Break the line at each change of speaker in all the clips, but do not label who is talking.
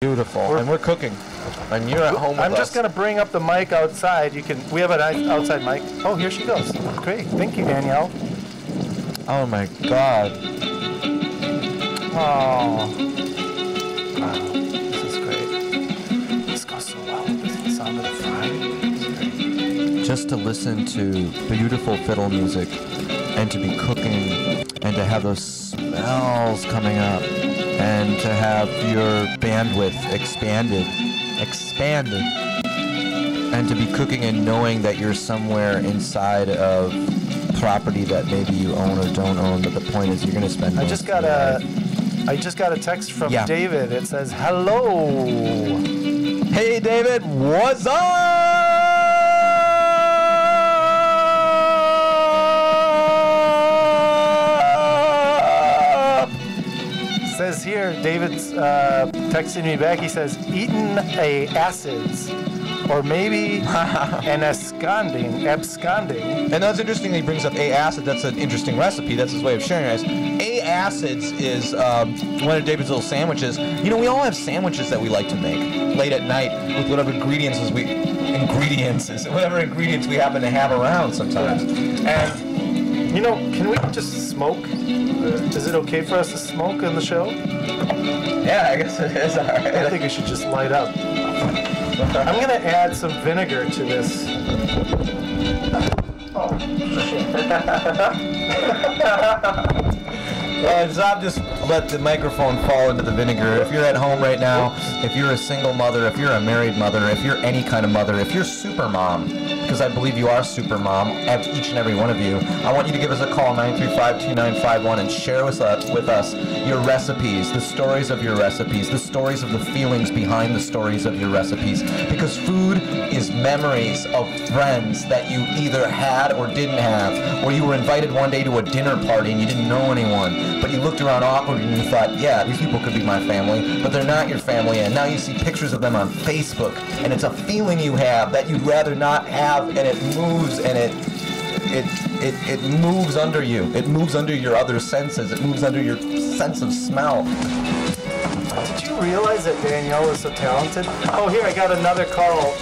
Beautiful. And we're cooking. And you're at home with
I'm
us.
just going to bring up the mic outside. We have an outside mic. Oh, here she goes. Great. Thank you, Danielle.
Oh, my God.
Oh. Wow. This is great. This goes so well with the sound of the frying.
Just to listen to beautiful fiddle music and to be cooking and to have those smells coming up and to have your bandwidth expanded, and to be cooking and knowing that you're somewhere inside of property that maybe you own or don't own, but the point is you're going to spend
I just got a text from David. It says, hello.
Hey, David, what's up?
Says here, David's texting me back. He says, eaten a acids, or maybe an absconding.
And that's interesting that he brings up A-acid. That's an interesting recipe. That's his way of sharing it. A-acids is one of David's little sandwiches. You know, we all have sandwiches that we like to make late at night with whatever ingredients we happen to have around sometimes.
And, you know, can we just smoke? Is it okay for us to smoke on the show?
Yeah, I guess it is. All right.
I think we should just light up. I'm going to add some vinegar to this. Oh, shit.
Zob just let the microphone fall into the vinegar. If you're at home right now, if you're a single mother, if you're a married mother, if you're any kind of mother, if you're super mom, because I believe you are super mom, each and every one of you, I want you to give us a call, 935-2951, and share with us your recipes, the stories of your recipes, the stories of the feelings behind the stories of your recipes. Because food is memories of friends that you either had or didn't have, or you were invited one day to a dinner party and you didn't know anyone, but you looked around awkward and you thought, yeah, these people could be my family, but they're not your family, and now you see pictures of them on Facebook, and it's a feeling you have that you'd rather not have, and it moves, and it moves under you. It moves under your other senses. It moves under your sense of smell.
Did you realize that Danielle is so talented? Oh, here, I got another call.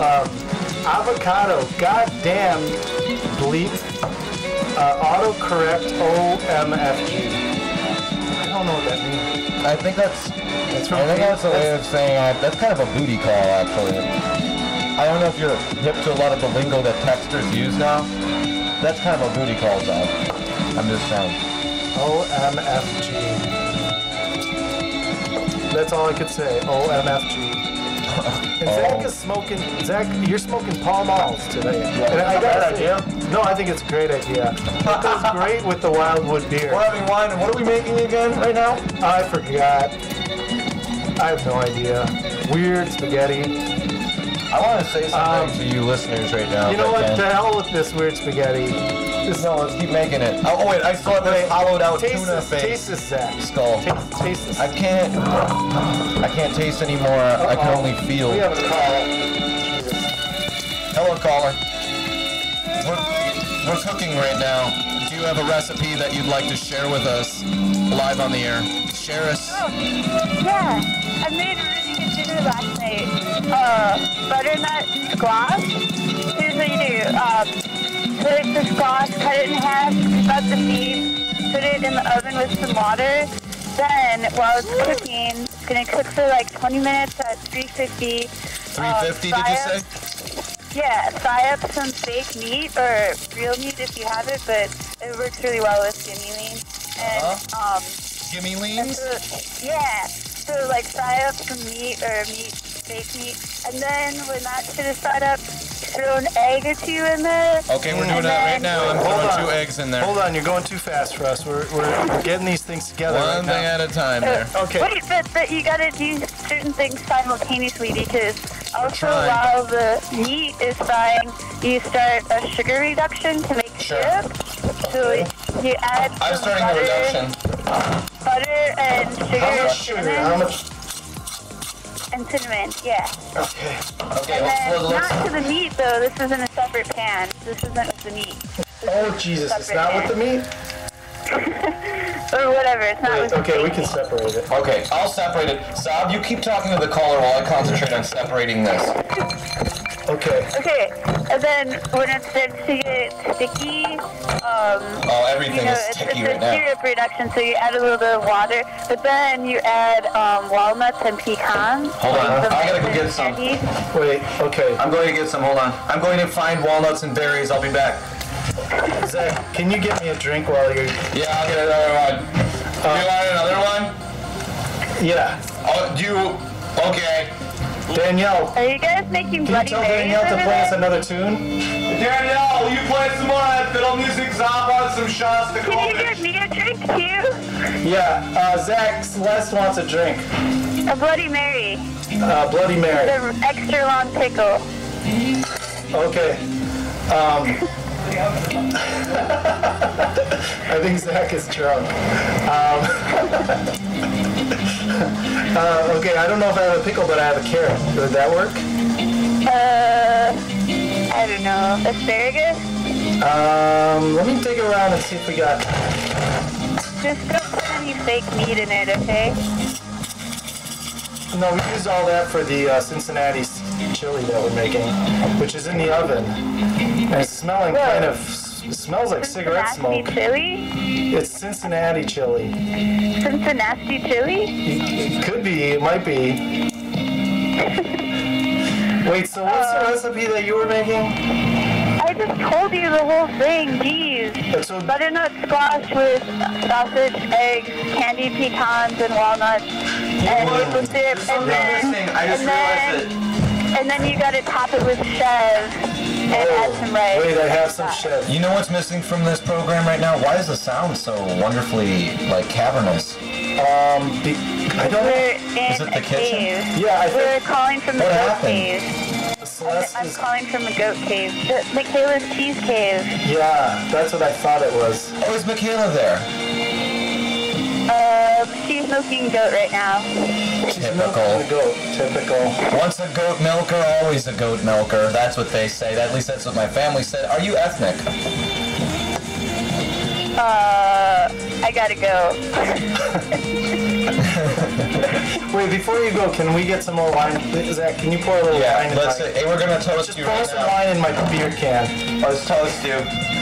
Avocado, goddamn bleep, autocorrect OMFG. I don't know what that means.
I think that's a way of saying, that's kind of a booty call, actually. I don't know if you're hip to a lot of the lingo that texters use now. That's kind of a booty call, though. I'm just saying.
OMFG. That's all I could say. OMFG. And Zach is smoking. Zach, you're smoking Pall Malls today.
Yeah,
I got an idea. No, I think it's a great idea. It goes great with the Wildwood beer.
We're having wine, and what are we making again right now?
I forgot. I have no idea. Weird spaghetti.
I want to say something to you listeners right now.
You know what? To hell with this weird spaghetti.
No, let's keep making it. Oh wait, I still have this hollowed out tuna face.
Taste this, Zach.
Skull.
Taste this.
I can't taste anymore. I can only feel.
We have a call.
Hello, caller. We're cooking right now. Do you have a recipe that you'd like to share with us live on the air? Share us.
Oh, yeah. I made a really good dinner last night. Butternut squash. Here's what you do. Put the squash, cut it in half, scoop out the seeds, put it in the oven with some water. Then, while it's cooking, it's going to cook for like 20 minutes at 350.
350, did you say?
Yeah, fry up some fake meat or real meat if you have it, but it works really well with gimme lean. And,
gimme leans?
Yeah. So, like, fry up some meat or fake meat. And then, when that shit is fried up, throw an egg or two in there.
Okay, we're doing that right now. I'm throwing 2 eggs in there.
Hold on, you're going too fast for us. We're getting these things together.
One thing at a time there.
Okay.
Wait, but you gotta do certain things simultaneously because also while the meat is frying, you start a sugar reduction to make syrup. So you add
I'm starting
butter,
the reduction.
Butter and sugar.
How much sugar? How much?
And cinnamon, yeah.
Okay,
And then, not to the meat though, this is in a separate pan. This isn't with the meat.
Oh Jesus, it's not with the meat?
Or whatever. It's not with
Okay, we
steak.
can separate it.
Okay, I'll separate it. Saab, you keep talking to the caller while I concentrate on separating this.
Okay.
Okay, and then when it starts to get sticky,
Everything is sticky right
it's a
now.
syrup reduction, so you add a little bit of water, but then you add walnuts and pecans.
Hold on,
Some
I gotta go
nice
get
and
some.
candy.
Wait, okay.
I'm going to get some, hold on. I'm going to find walnuts and berries. I'll be back.
Zach, can you get me a drink while you're...
Yeah, I'll get another one. Do you want another one?
Yeah.
Oh, do you... Okay.
Danielle,
Are you guys making
can you
Bloody
tell
Marys
Danielle to
over
play us
there?
another tune?
Danielle, will you play some more of that fiddle music? Zop on some shots to
Can you get me a drink too?
Yeah, Zach, Celeste wants a drink.
A Bloody Mary.
Bloody Mary.
The extra long pickle.
Okay. I think Zach is drunk. Okay, I don't know if I have a pickle, but I have a carrot. Would that work?
I don't know. Asparagus?
Let me dig around and see if we got...
Just don't put any fake meat in it, okay?
No, we used all that for the Cincinnati chili that we're making, which is in the oven. And it's smelling kind of... It smells like cigarette
Cincinnati
smoke.
chili?
It's Cincinnati chili.
Cincinnati chili?
It could be, it might be. Wait, so what's the recipe that you were making?
I just told you the whole thing, geez.
That's what,
Butternut squash with sausage, eggs, candied pecans, and walnuts, and maple syrup, and then you gotta top it with chev and add some rice.
wait, I have some chef.
You know what's missing from this program right now? Why is the sound so wonderfully, cavernous?
I don't know.
We're in
Is it the
a
kitchen?
cave.
Yeah, I
We're
think
calling from the
What
goat
happened?
cave.
Celeste
I'm
is...
calling from the goat cave. The Michaela's cheese cave.
Yeah, that's what I thought it was.
Oh, is Michaela there?
She's milking goat right now.
Typical.
The goat, typical.
Once a goat milker, always a goat milker. That's what they say. At least that's what my family said. Are you ethnic?
I gotta go.
Wait, before you go, can we get some more wine? Zach, can you pour a little wine
Yeah,
in
let's
my...
say, hey, we're gonna toast
Just
you
pour
right
some
now.
wine in my beer can.
Let's toast you.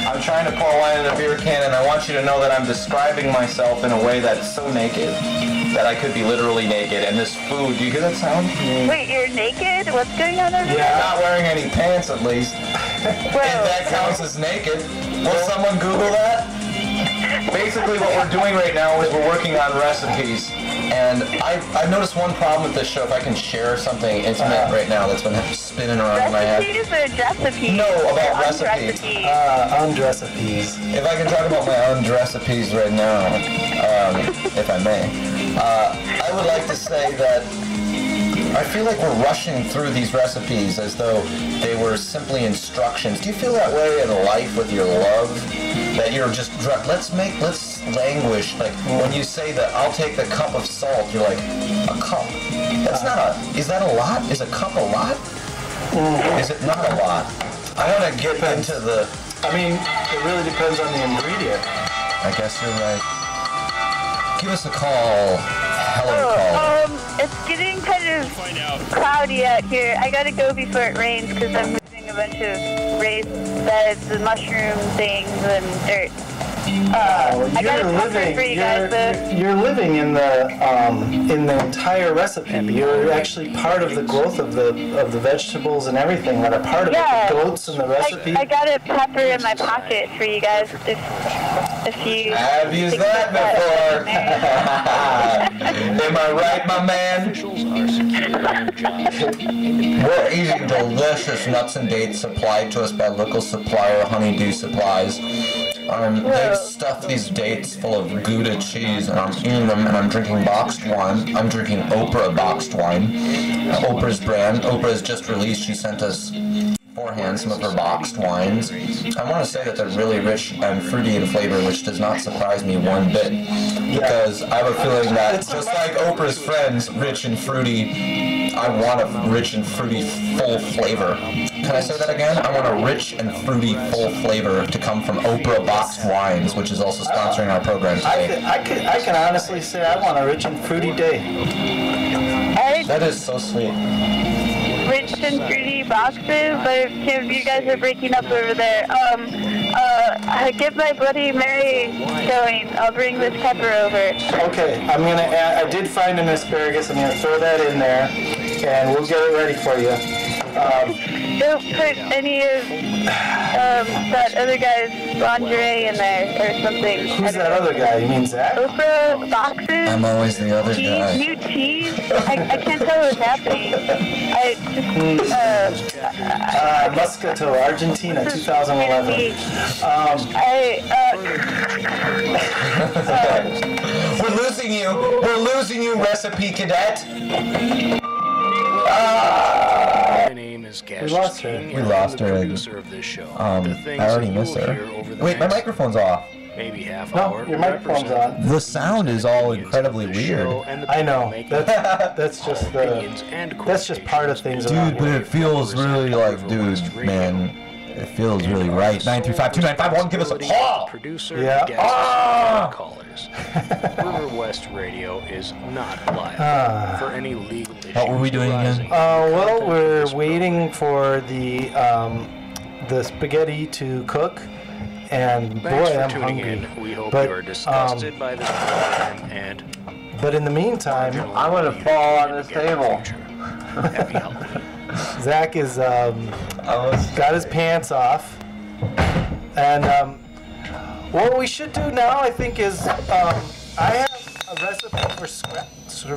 I'm trying to pour wine in a beer can, and I want you to know that I'm describing myself in a way that's so naked that I could be literally naked. And this food, do you hear that sound?
Wait, you're naked? What's going on over
I'm
there?
not wearing any pants, at least.
Whoa.
If that counts as naked. Will someone Google that? Basically, what we're doing right now is we're working on recipes. And I've noticed one problem with this show. If I can share something intimate right now that's been spinning around in my head.
Recipes or recipes?
No, about
Or
recipes.
Undrecipes.
If I can talk about my own recipes right now, if I may, I would like to say that I feel like we're rushing through these recipes as though they were simply instructions. Do you feel that way in life with your love? That you're just, let's languish. Like when you say that I'll take the cup of salt, you're like, a cup? That's not is that a lot? Is a cup a lot? Is it not a lot? I want to get into the...
I mean, it really depends on the ingredient.
I guess you're right. Give us a call. Hello, call.
It's getting kind of cloudy out here. I gotta go before it rains because I'm moving a bunch of raised beds and mushroom things and dirt. I got a puffer for you guys though.
You're living in the entire recipe. You're actually part of the growth of the vegetables and everything that are part of it. The goats and the recipe.
I got a pepper in my pocket for you guys if you...
I've used that before. Am I right, my man? We're eating delicious nuts and dates supplied to us by local supplier Honeydew Supplies. They've stuffed these dates full of Gouda cheese, and I'm eating them, and I'm drinking boxed wine. I'm drinking Oprah boxed wine. Oprah's brand. Oprah has just released. She sent us beforehand some of her boxed wines. I want to say that they're really rich and fruity in flavor, which does not surprise me one bit, because I have a feeling that just like Oprah's friends, rich and fruity, I want a rich and fruity full flavor. Can I say that again? I want a rich and fruity, full flavor to come from Oprah Boxed Wines, which is also sponsoring our program today.
I can honestly say I want a rich and fruity day.
That is so sweet.
Rich and fruity boxes, but if you guys are breaking up over there, get my Bloody Mary going. I'll bring this pepper over.
Okay, I'm gonna add, I did find an asparagus. I'm gonna throw that in there, and we'll get it ready for you.
Don't put any of that other guy's lingerie in there or something.
Who's that other guy? You mean Zach?
Oprah boxes.
I'm always the other
Cheese,
guy.
new cheese. I can't tell what's happening. I just
Muscato, Argentina, 2011.
We're losing you. We're losing you, Recipe Cadet.
My name is Cash
lost her.
King,
We
and
lost
I'm
her.
the producer of this show. The things
I already
that
missed
you'll
her.
hear over the
Wait, my
next
microphone's off.
maybe half
No,
hour.
your microphone's
represent
on.
The sound is all
opinions
incredibly
of the
weird.
show and the
I know.
people making
That's just the.
opinions and
That's just part of things around
Dude, but
here.
it feels really like, dude, man, it feels really right. 935-2951, give us a call!
Producer,
Yeah.
guests, and callers. River West Radio is not liable for any legal issues.
What were we doing again?
arising from the
Well,
content of
we're
this
waiting for the spaghetti to cook, and
program. Thanks
boy,
for
I'm
tuning
hungry.
in. We hope
But,
you are disgusted by this program and
But in the meantime,
I'm gonna fall on this table.
Happy Halloween.
Zach is got his pants off, and what we should do now, I think, is I have a recipe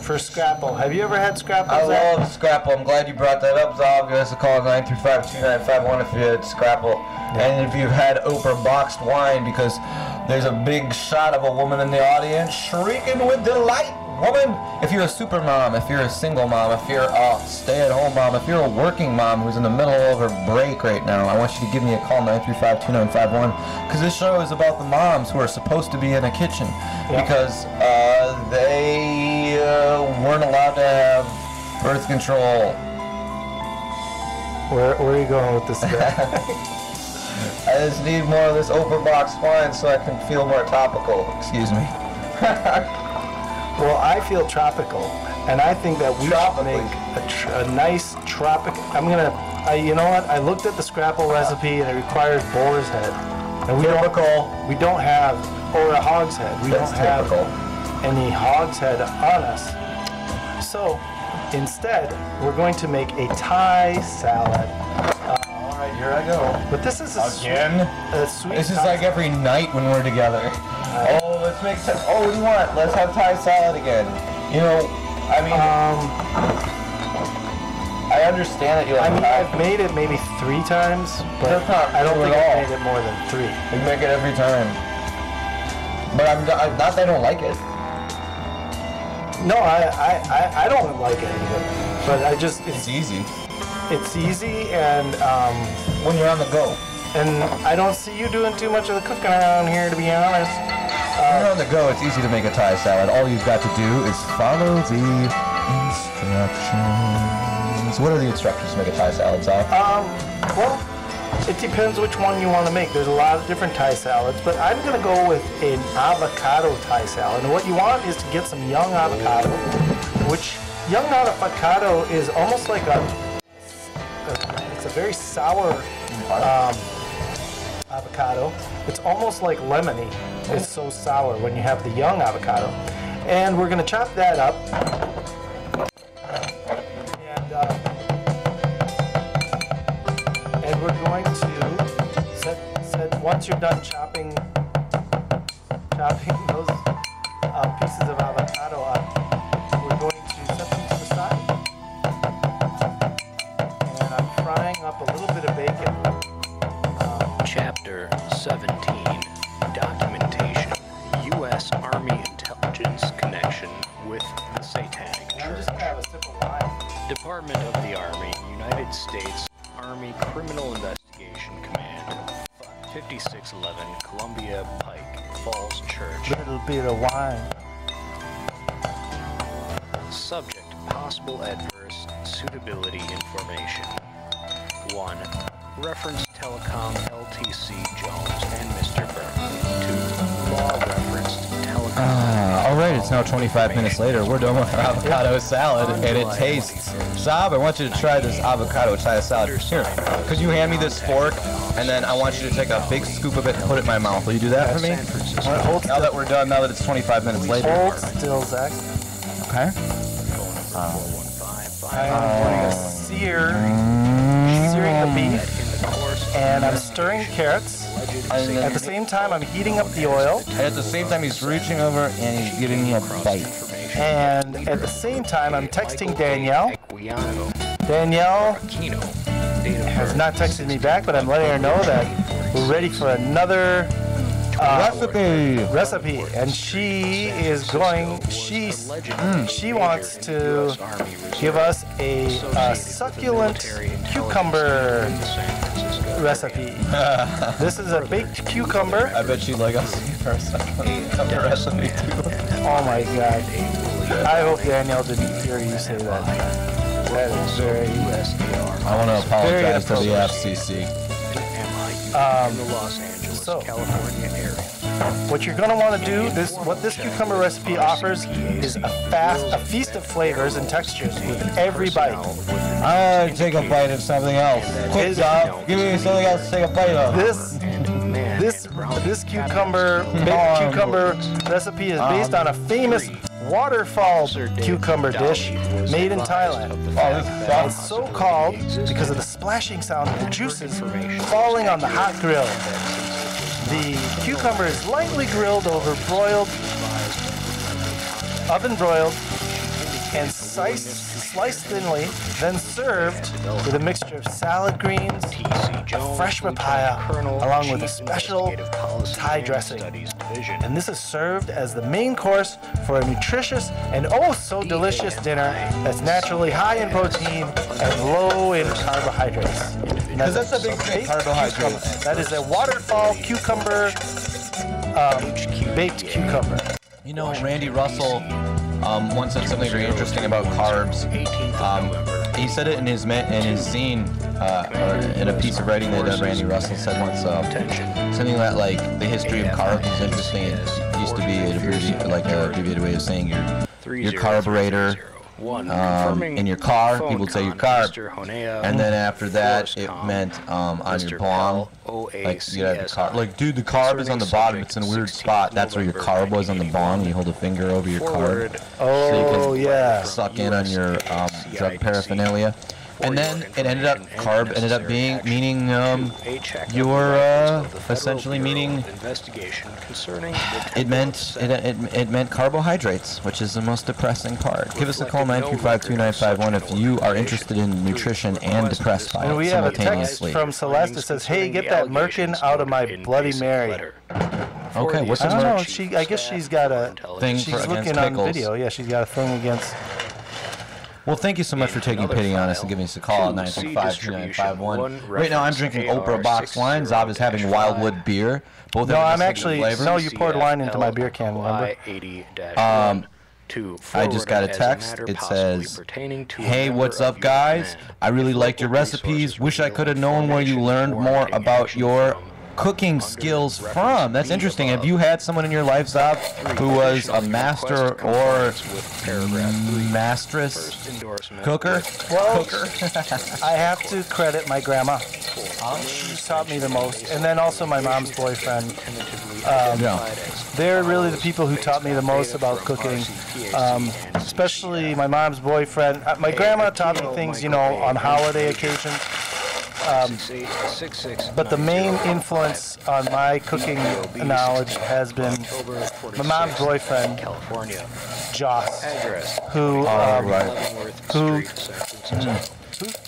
for scrapple. Have you ever had scrapple?
I
Zach?
love Scrapple. I'm glad you brought that up, Zob. Give us a call, 935-2951, if you had Scrapple. And if you've had Oprah Boxed Wine, because there's a big shot of a woman in the audience shrieking with delight. Woman, if you're a super mom, if you're a single mom, if you're a stay-at-home mom, if you're a working mom who's in the middle of her break right now, I want you to give me a call, 935-2951, because this show is about the moms who are supposed to be in a kitchen, because they weren't allowed to have birth control.
Where are you going with this guy?
I just need more of this Oprah Boxed Wine so I can feel more topical. Excuse me.
Well, I feel tropical, and I think that we should
Tropically.
make a nice tropic. You know what? I looked at the scrapple recipe, and it requires boar's head, and we don't have, or a hog's head. We
That's
don't have
typical.
any hog's head on us. So instead, we're going to make a Thai salad.
All right, here I go.
But this is a sweet
This is
Thai
like every night when we're together. Oh, let's make some. Oh, what do you want? Let's have Thai salad again. You know, I mean, I understand that you like Thai.
I've made it maybe 3 times, but
That's not
I don't
true
think
at
I've
all.
made it more than 3.
We make it every time. But I'm not that I don't like it.
No, I don't like any of it, but
It's easy
it's easy, and
when you're on the go.
I don't see you doing too much of the cooking around here, to be honest.
When you're on the go, it's easy to make a Thai salad. All you've got to do is follow the instructions. What are the instructions to make a Thai salad, Zai?
Well, it depends which one you want to make. There's a lot of different Thai salads, but I'm going to go with an avocado Thai salad. And what you want is to get some young avocado, which young avocado is almost like it's a very sour avocado. It's almost like lemony. It's so sour when you have the young avocado. And we're going to chop that up. And we're going to once you're done chopping those pieces of avocado up, we're going to set them to the side. And I'm frying up a little bit of bacon.
Chapter 17, Documentation, U.S. Army Intelligence Connection with the Satanic
I'm just
Church.
going to have a sip of wine.
Department of the Army, United States Army Criminal Investigation Command, 5611 Columbia Pike, Falls Church.
Little bit of wine.
Subject, possible adverse suitability information. 1. Reference Telecom LTC Jones and Mr. Berman. 2. Law referenced Telecom.
Alright, it's now 25 minutes later. We're done with our avocado salad, and it tastes. Saab, I want you to try this avocado Thai salad. Here, could you hand me this fork, and then I want you to take a big scoop of it and put it in my mouth. Will you do that for me? Now that we're done, now that it's 25 minutes later.
Hold still, Zach.
Okay.
I'm searing the beef, and I'm stirring carrots. At the same time, I'm heating up the oil.
And at the same time, he's reaching over and he's giving me a bite.
And at the same time, I'm texting Danielle. Danielle has not texted me back, but I'm letting her know that we're ready for another recipe. And she is going, she wants to give us a succulent cucumber recipe. This is a baked cucumber.
I bet you'd like us to give her a succulent recipe too.
Oh my god. I hope Danielle didn't hear you say that. That is very...
I want to apologize to the FCC.
So, what you're going to want to do, what this cucumber recipe offers is a feast of flavors and textures with every bite.
I want to take a bite of something else. Quick job, give me something else to take a bite of.
This cucumber, baked cucumber recipe is based on a famous waterfall cucumber dish made in Thailand. It's so called because of the splashing sound of the juices falling on the hot grill. The cucumber is lightly grilled over oven broiled, and sliced thinly, then served with a mixture of salad greens, a fresh papaya, along with a special Thai dressing. And this is served as the main course for a nutritious and oh so delicious dinner that's naturally high in protein and low in carbohydrates.
Because that's a big thing, carbohydrates.
That is a waterfall cucumber, baked cucumber.
You know, Randy Russell once said something very interesting about carbs. He said it in his zine, or in a piece of writing that Randy Russell said once. Something that like the history of carbs is interesting. It used to be a abbreviated way of saying your carburetor. In your car, people would say your carb, and then after that, it meant on your bong, like you had the carb. Like, dude, the carb is on the bottom. It's in a weird spot. That's where your carb was on the bong. You hold a finger over your carb,
so you can
suck in on your drug paraphernalia. And then carb ended up meaning essentially meaning it meant carbohydrates, which is the most depressing part. Give us a call 935-2951 if you are interested in nutrition and depressed by it
we have a text
simultaneously.
from Celeste that says, "Hey, get that merkin out of my Bloody Mary."
Okay, what's
I
the
don't know.
merch?
I guess she's got a
thing
she's
against
looking on
pickles.
video. Yeah, she's got a thing against.
Well, thank you so much for taking pity on us and giving us a call at 935-2951. Right now, I'm drinking Oprah box wine. Zob is having Wildwood beer. Both
No,
have
I'm
different
actually.
flavors.
No, you poured wine into my beer can. Remember?
I just got a text. It says, "Hey, what's up, guys? I really liked your recipes. Wish I could have known where you learned more about your cooking skills from." That's interesting. Have you had someone in your life, Zob, who was a master or mastress cooker?
Well, I have to credit my grandma. She taught me the most, and then also my mom's boyfriend. They're really the people who taught me the most about cooking, especially my mom's boyfriend. My grandma taught me things, on holiday occasions. But the main influence on my cooking knowledge has been my mom's boyfriend, Joss, who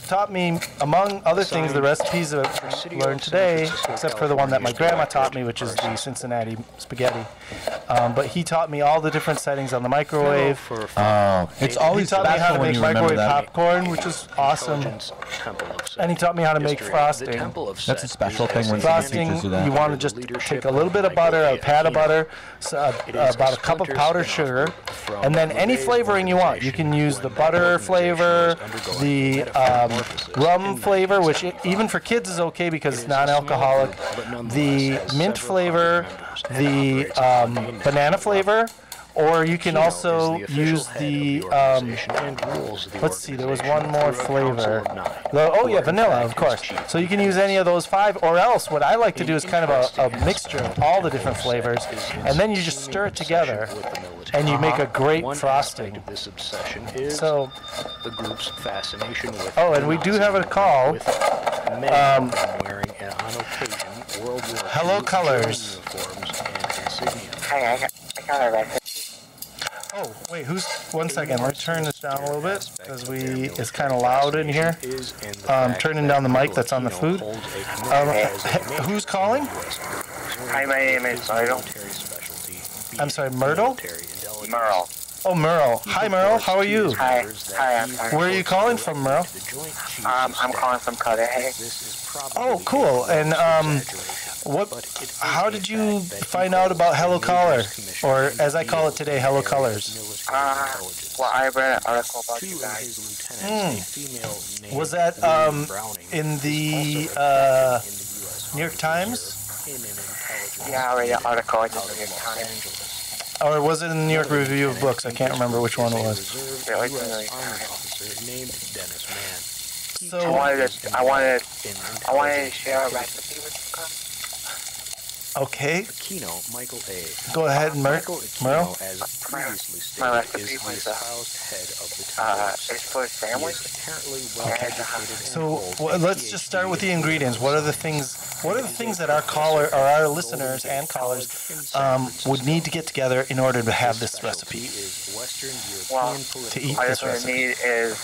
taught me, among other things, the recipes that I've learned today, except for the one that my grandma taught me, which is the Cincinnati spaghetti. But he taught me all the different settings on the microwave.
It's always
He taught me how to make microwave
that.
popcorn, which is awesome. And he taught me how to make frosting.
That's a special thing when someone
Frosting,
teaches you that.
you want to just take a little bit of butter, a pat of butter, about a cup of powdered sugar, and then any flavoring you want. You can use the butter flavor, the rum flavor, which even for kids is okay because it's non-alcoholic. The mint flavor, the banana flavor, or you can also use the, let's see, there was one more flavor. Oh yeah, vanilla, of course. So you can use any of those 5, or else what I like to do is kind of a mixture of all the different flavors, and then you just stir it together, and you make a great frosting. So,
the group's fascination with
oh, and we do have a call.
Wearing on occasion World War
Hello, Colors.
uniforms and insignia.
Hi, I got a record.
Oh, wait, one second. Let me turn this down a little bit because it's kind of loud in here. Turning down the mic that's on the food. Who's calling?
Hi, my name is Myrtle.
I'm sorry, Myrtle?
Merle.
Oh, Merle. Hi, Merle. How are you?
Hi, I'm fine.
Where are you calling from, Merle?
I'm calling from callr.
Oh, cool. And how did you find out about Hello Callr, or as I call it today, Hello Colors?
Well, I read an article about you guys.
Was that in the New York Times?
Yeah, I read an article in the New York Times.
Or was it in the New York Review of Books? I can't remember which one it was.
Yeah, it's in the New York Times.
So
I wanted to share a recipe with you guys.
Okay.
Aquino, Michael A.
Go ahead,
Michael
Merle.
Aquino, as previously
My
stated,
recipe
is the
was,
espoused head of the temple.
it's for a sandwich.
Apparently well-educated
So let's just start with the ingredients. What are the things that our caller or our listeners and callers would need to get together in order to have this recipe?
Well,
To eat
all
this
you're gonna
recipe.
need is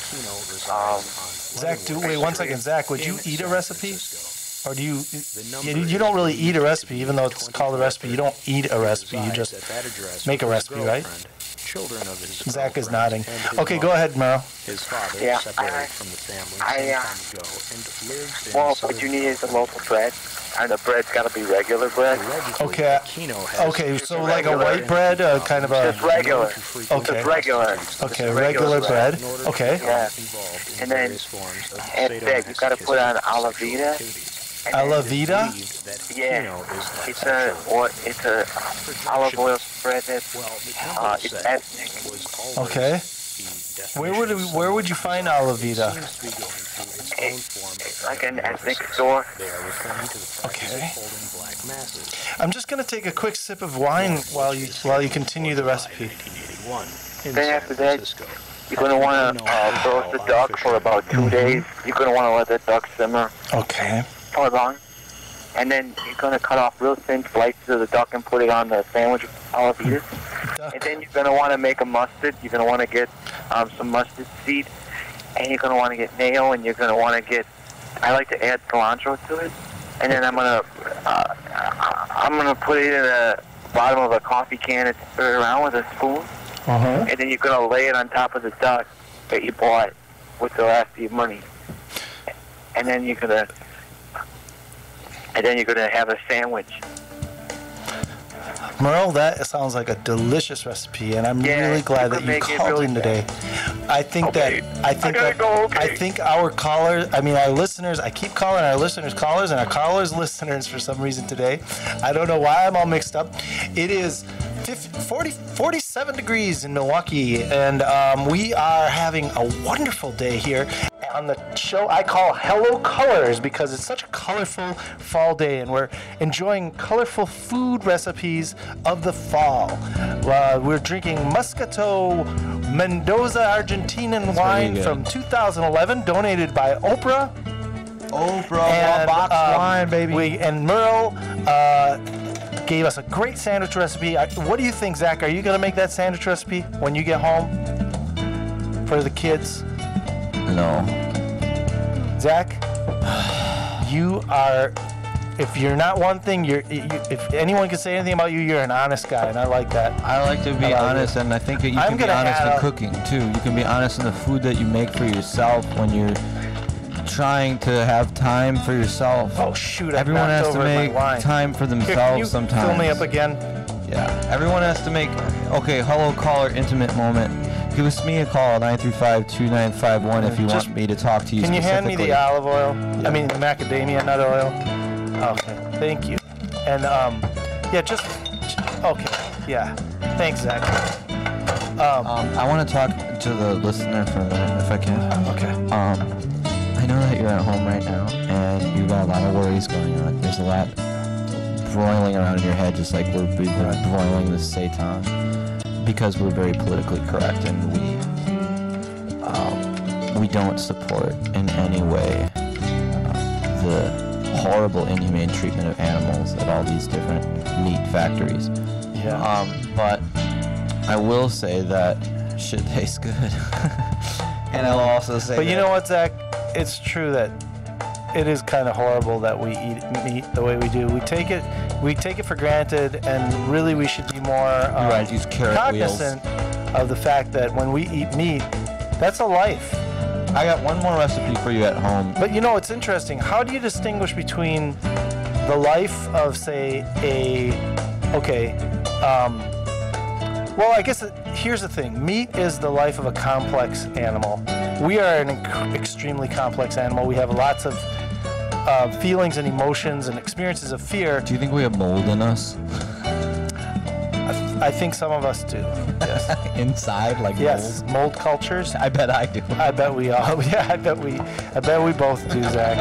Zach, wait 1 second. Zach, would you eat a recipe? Or do you don't really eat a recipe, even though it's called a recipe. You don't eat a recipe. You just make a recipe, right? Zach is nodding. Okay, go ahead, Merle.
His father
Yeah,
separated from the family some time ago and lived in
well,
southern
what you need is a loaf of bread, and the bread's got to be regular bread.
Okay.
Aquino has
Okay, so like a white bread, kind of a.
Just regular.
Okay.
Just regular.
Okay, regular bread. Okay.
Yeah. And then it's big. You got to put on Alavita.
Alavita?
Yeah. It's a olive oil spread that's it's ethnic.
Okay. Where would you find Alavita?
It's like an ethnic store.
Okay. I'm just gonna take a quick sip of wine while you continue the recipe.
Then after that, you're gonna want to roast the duck for about 2 days. You're gonna want to let the duck simmer
Okay.
for long. And then you're gonna cut off real thin slices of the duck and put it on the sandwich Alavitas. And then you're gonna want to make a mustard. You're gonna want to get some mustard seed, and you're gonna want to get mayo, and you're gonna want to get. I like to add cilantro to it, and then I'm gonna put it in the bottom of a coffee can and stir it around with a spoon.
Uh-huh.
And then you're gonna lay it on top of the duck that you bought with the last of your money. And then you're gonna have a sandwich.
Merle, that sounds like a delicious recipe, and I'm really glad that you called in today. I think our callers, our listeners, I keep calling our listeners callers and our callers listeners for some reason today. I don't know why I'm all mixed up. It is 47 degrees in Milwaukee, and we are having a wonderful day here on the show I call Hello Colors because it's such a colorful fall day, and we're enjoying colorful food recipes of the fall. We're drinking Moscato Mendoza Argentinian wine from 2011, donated by Oprah. And,
box wine, baby.
And Merle gave us a great sandwich recipe. What do you think, Zach? Are you going to make that sandwich recipe when you get home for the kids?
No.
Zach, you are, if you're not one thing, if anyone can say anything about you, you're an honest guy, and I like that.
I like to be honest, and I think that you can be honest in cooking, too. You can be honest in the food that you make for yourself when you're trying to have time for yourself.
Oh, shoot,
everyone has to make time for themselves sometimes.
Fill me up again?
Yeah, everyone has to make, okay, Hello Caller intimate moment. Give us me a call, 935-2951, if you want me to talk to you
Can you hand me the olive oil?
Yeah.
I mean, macadamia nut oil? Okay, thank you. And, yeah, okay, yeah. Thanks, Zach.
I want to talk to the listener for a minute, if I can.
Okay.
I know that you're at home right now, and you've got a lot of worries going on. There's a lot broiling around in your head, just like we're broiling the Satan, because we're very politically correct, and we don't support in any way the horrible, inhumane treatment of animals at all these different meat factories.
Yeah.
But I will say that shit tastes good. And I'll also say
But you know what, Zach? It's true that it is kind of horrible that we eat meat the way we do. We take it for granted, and really we should be more
use carrot
cognizant of the fact that when we eat meat, that's a life.
I got one more recipe for you at home.
But you know, it's interesting. How do you distinguish between the life of, say, well, I guess here's the thing. Meat is the life of a complex animal. We are an extremely complex animal. We have lots of feelings and emotions and experiences of fear.
Do you think we have mold in us?
I think some of us do. Yes.
Inside, like
Yes. Mold cultures.
mold? I bet I do.
I bet we all. Yeah. I bet we both do, Zach.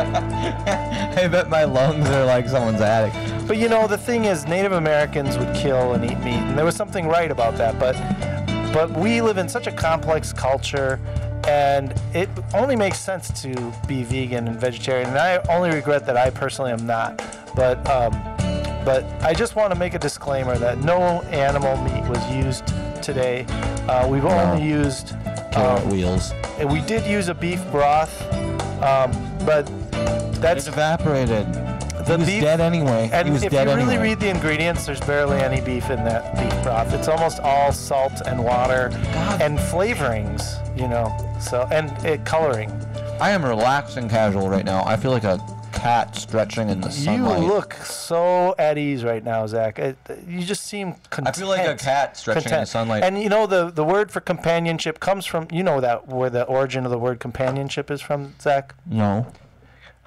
I bet my lungs are like someone's attic.
But you know, the thing is, Native Americans would kill and eat meat, and there was something right about that. But we live in such a complex culture, and it only makes sense to be vegan and vegetarian. And I only regret that I personally am not. But I just want to make a disclaimer that no animal meat was used today. We've only used
Carrot wheels.
and we did use a beef broth, but that's
It's evaporated.
the
He was
beef.
dead anyway.
And
He was
if
dead
you really
anyway.
read the ingredients, there's barely any beef in that beef broth. It's almost all salt and water and flavorings, you know. So and coloring.
I am relaxing casual right now. I feel like a cat stretching in the sunlight.
You look so at ease right now, Zach. You just seem content.
I feel like a cat stretching in the sunlight.
And you know the word for companionship comes from, you know, that where the origin of the word companionship is from, Zach?
No.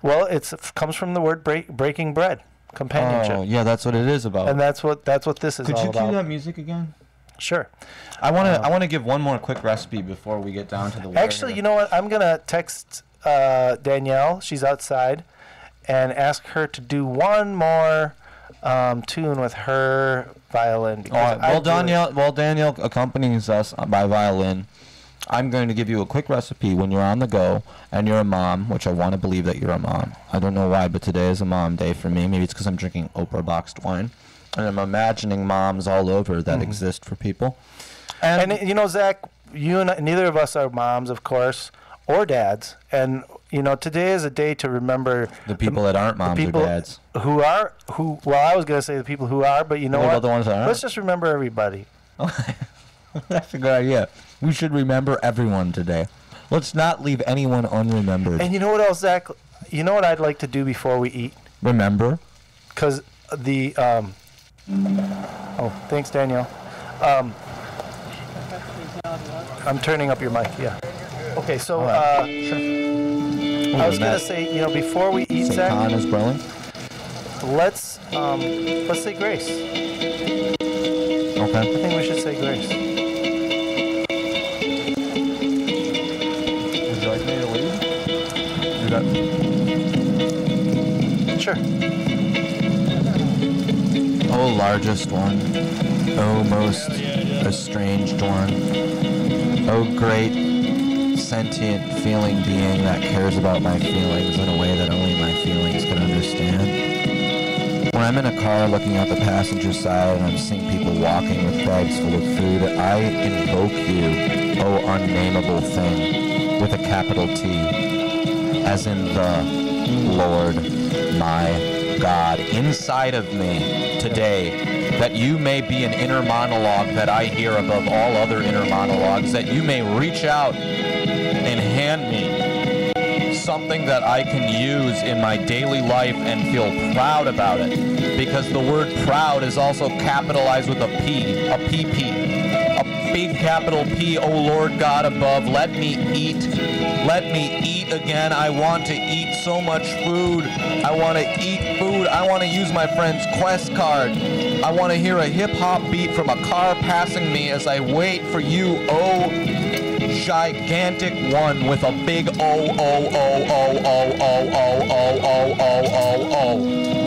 Well, it comes from the word breaking bread, companionship.
Oh, yeah, that's what it is about.
And that's what this is
Could
all
you
about.
cue that music again?
Sure.
I want to give one more quick recipe before we get down to the.
Actually, you know what? I'm gonna text Danielle. She's outside, and ask her to do one more tune with her violin. because I
While Danielle accompanies us by violin, I'm going to give you a quick recipe when you're on the go and you're a mom, which I want to believe that you're a mom. I don't know why, but today is a mom day for me. Maybe it's because I'm drinking Oprah boxed wine, and I'm imagining moms all over that exist for people.
And you know, Zach, you and neither of us are moms, of course, or dads. And you know, today is a day to remember
The people that aren't moms or
people
dads.
who are. Well, I was gonna say the people who are, but you know
What
what?
about the ones that aren't?
Let's just remember everybody.
That's a good idea. We should remember everyone today. Let's not leave anyone unremembered.
And you know what else, Zach? You know what I'd like to do before we eat?
Remember?
Because the oh, thanks, Danielle. I'm turning up your mic. Yeah. Okay, so
Sure.
I was gonna say, you know, before we eat, Zach,
Satan is growing.
let's say grace. I
Okay.
think we should say grace.
Would you like me to leave?
Sure.
Oh, largest one. Oh, most estranged one. Oh, great sentient feeling being that cares about my feelings in a way that only my feelings can understand. When I'm in a car looking out the passenger side and I'm seeing people walking with bags full of food, I invoke you, oh unnameable thing, with a capital T, as in the Lord, my God, inside of me today, that you may be an inner monologue that I hear above all other inner monologues, that you may reach out and hand me something that I can use in my daily life and feel proud about it. Because the word proud is also capitalized with a P, a PP. big capital P, oh Lord God above, let me eat. Let me eat again. I want to eat so much food. I want to eat food. I want to use my friend's Quest card. I want to hear a hip-hop beat from a car passing me as I wait for you, oh gigantic one with a big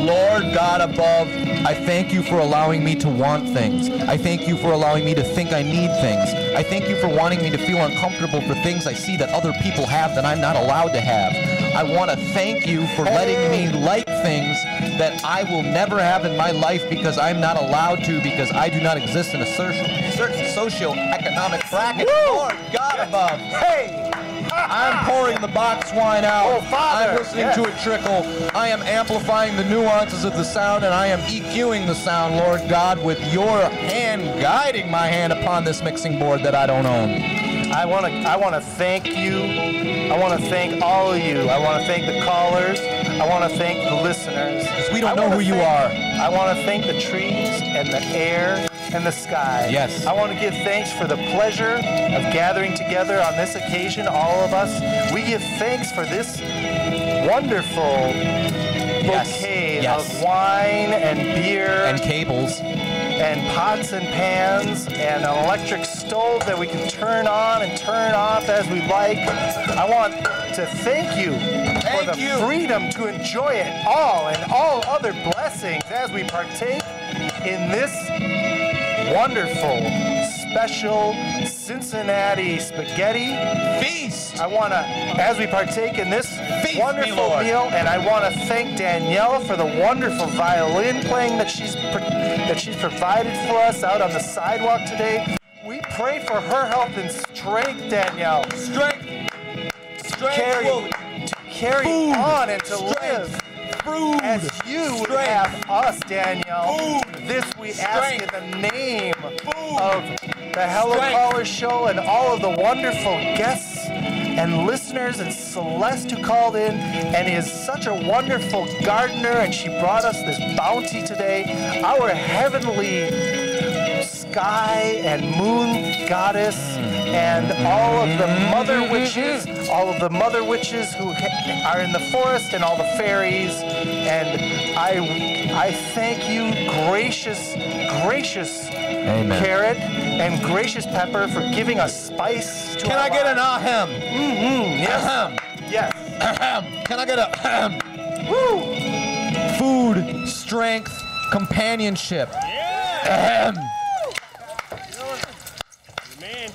Lord God above, I thank you for allowing me to want things. I thank you for allowing me to think I need things. I thank you for wanting me to feel uncomfortable for things I see that other people have that I'm not allowed to have. I want to thank you for letting me like things that I will never have in my life because I'm not allowed to, because I do not exist in a certain socio-economic bracket.
Woo!
Lord God above.
Hey!
I'm pouring the box wine out.
Oh, Father.
I'm listening to it trickle. I am amplifying the nuances of the sound, and I am EQing the sound, Lord God, with your hand guiding my hand upon this mixing board that I don't own.
I want to thank you. I want to thank all of you. I want to thank the callers. I want to thank the listeners.
Because we don't know who you are.
I want to thank the trees and the air and the sky.
Yes.
I want to give thanks for the pleasure of gathering together on this occasion, all of us. We give thanks for this wonderful bouquet of wine and beer.
And cables.
And pots and pans and an electric stove that we can turn on and turn off as we like. I want to thank you for the freedom to enjoy it all and all other blessings as we partake in this wonderful, special Cincinnati spaghetti
feast.
I want to, as we partake in this wonderful meal, and I want to thank Danielle for the wonderful violin playing that she's provided for us out on the sidewalk today. We pray for her health and strength, Danielle.
Strength.
To carry on and to live as you would have us, Danielle. This we ask in the name of the Hello Caller Show and all of the wonderful guests and listeners and Celeste who called in and is such a wonderful gardener, and she brought us this bounty today. Our heavenly sky and moon goddess and all of the mother witches who are in the forest and all the fairies, and I thank you, gracious
Amen.
Carrot and gracious Pepper, for giving us spice to
Can I get an ahem?
Yes.
Ahem.
Yes.
Ahem. Can I get a ahem?
Woo!
Food, strength, companionship.
Yeah.
Ahem.
Man.